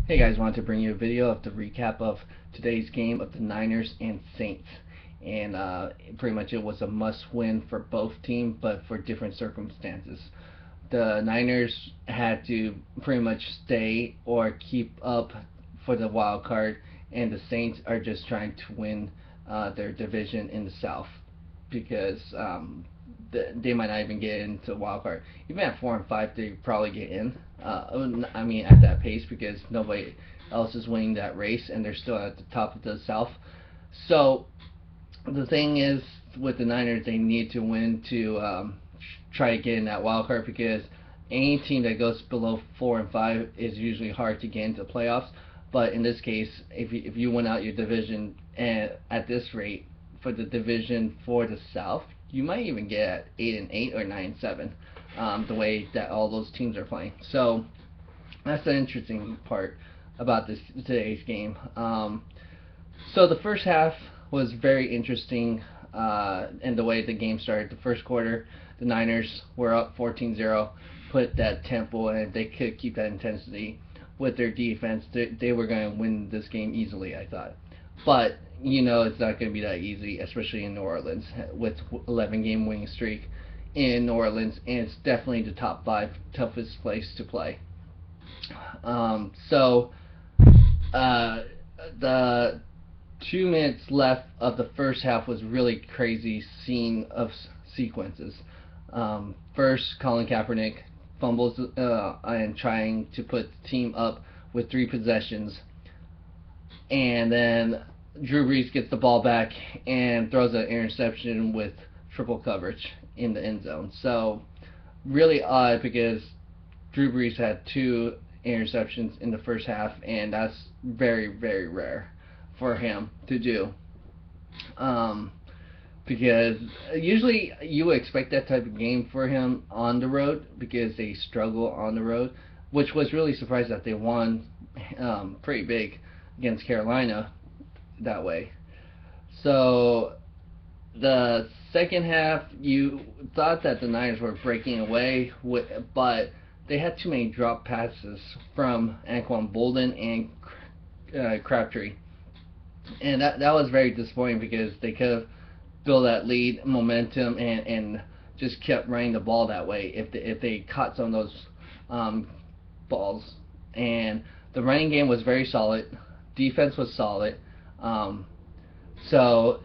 Hey guys, wanted to bring you a video of the recap of today's game of the Niners and Saints. And pretty much it was a must-win for both teams, but for different circumstances. The Niners had to pretty much stay or keep up for the wild card, and the Saints are just trying to win their division in the South because they might not even get into the wild card. Even at 4-5, they probably get in. I mean, at that pace because nobody else is winning that race, and they're still at the top of the South. So the thing is, with the Niners, they need to win to try to get in that wild card because any team that goes below 4-5 is usually hard to get into the playoffs. But in this case, if you win out your division and at this rate for the division for the South, you might even get at 8-8 or 9-7, the way that all those teams are playing. So that's the interesting part about today's game. So the first half was very interesting in the way the game started. The first quarter, the Niners were up 14-0, put that tempo, and they could keep that intensity with their defense. They were going to win this game easily, I thought. But it's not going to be that easy, especially in New Orleans with 11-game winning streak in New Orleans, and it's definitely the top 5 toughest place to play. So the 2 minutes left of the first half was really crazy scene of sequences. First, Colin Kaepernick fumbles and trying to put the team up with 3 possessions, and then Drew Brees gets the ball back and throws an interception with triple coverage in the end zone. So really odd because Drew Brees had 2 interceptions in the first half, and that's very, very rare for him to do. Because usually you would expect that type of game for him on the road because they struggle on the road, which was really surprised that they won pretty big against Carolina that way. So the second half, you thought that the Niners were breaking away, but they had too many drop passes from Anquan Bolden and Crabtree. And that was very disappointing because they could have built that lead momentum and just kept running the ball that way if they caught some of those balls. And the running game was very solid. Defense was solid. So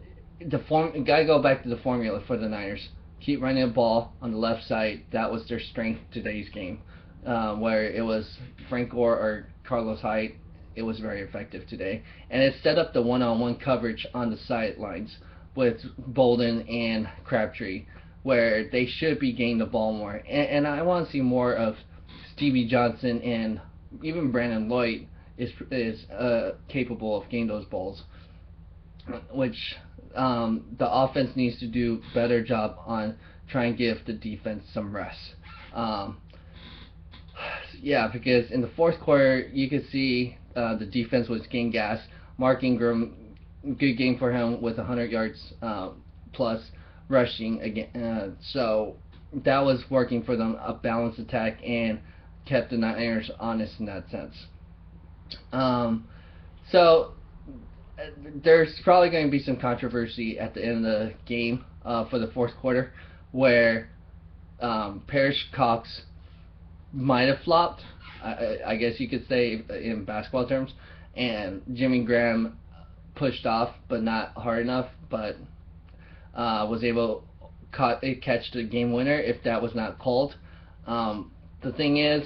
gotta go back to the formula for the Niners. Keep running the ball on the left side. That was their strength today's game, where it was Frank Gore or Carlos Hyde. It was very effective today, and it set up the one-on-one coverage on the sidelines with Bolden and Crabtree, where they should be getting the ball more. And I want to see more of Stevie Johnson, and even Brandon Lloyd is capable of getting those balls, which the offense needs to do a better job on trying to give the defense some rest. Yeah, because in the fourth quarter, you could see the defense was getting gas. Mark Ingram, good game for him with 100 yards plus rushing again. So that was working for them, a balanced attack, and kept the Niners honest in that sense. So there's probably going to be some controversy at the end of the game for the fourth quarter, where Parrish Cox might have flopped, I guess you could say in basketball terms, and Jimmy Graham pushed off, but not hard enough, but was able to catch the game winner if that was not called. The thing is,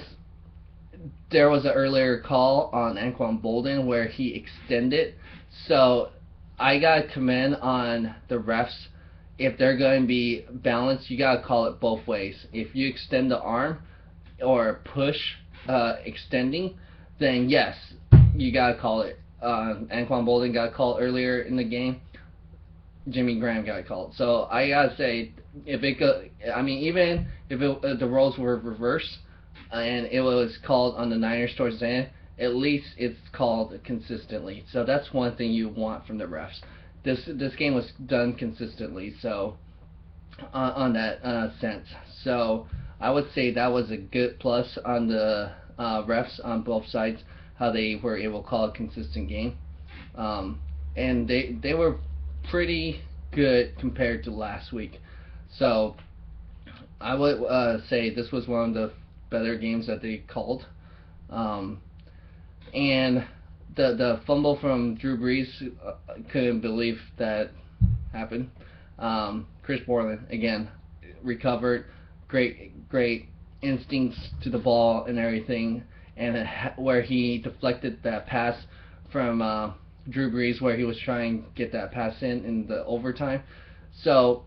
there was an earlier call on Anquan Bolden where he extended, so I gotta commend on the refs. If they're going to be balanced, you gotta call it both ways. If you extend the arm or push extending, then yes, you gotta call it. Anquan Bolden got called earlier in the game. Jimmy Graham got called. So I gotta say, if it go, I mean, even if the roles were reversed and it was called on the Niners towards the end, at least it's called consistently. So that's one thing you want from the refs. This game was done consistently. So on that sense, so I would say that was a good plus on the refs on both sides. how they were able to call a consistent game. And they were pretty good compared to last week. So I would say this was one of the better games that they called. And the fumble from Drew Brees, couldn't believe that happened. Chris Borland again recovered, great instincts to the ball and everything, and where he deflected that pass from Drew Brees, where he was trying to get that pass in the overtime. So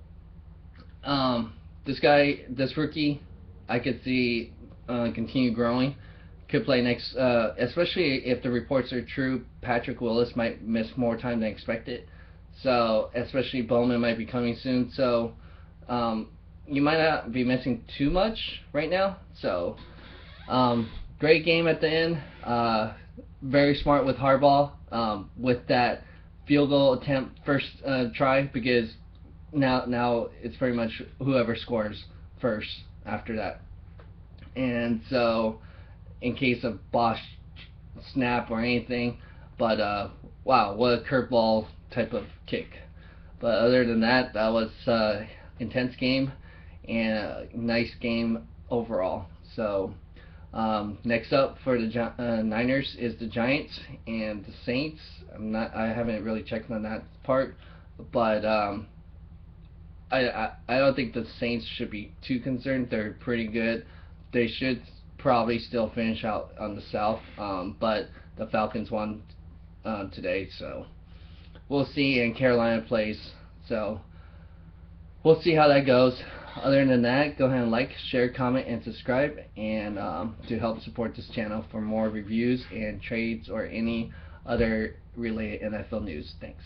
this rookie, I could see continue growing. Could play next, especially if the reports are true. Patrick Willis might miss more time than expected. So, especially Bowman might be coming soon. So, you might not be missing too much right now. So, great game at the end. Very smart with Harbaugh with that field goal attempt first try, because now it's pretty much whoever scores first after that. And so, in case of Bosch snap or anything, but wow, what a curveball type of kick. But other than that, that was intense game and a nice game overall. So next up for the Niners is the Giants and the Saints. I haven't really checked on that part, but I don't think the Saints should be too concerned. They're pretty good. They should probably still finish out on the South, but the Falcons won today, so we'll see. And Carolina plays, so we'll see how that goes. Other than that, go ahead and like, share, comment, and subscribe, and to help support this channel for more reviews and trades or any other related NFL news. Thanks.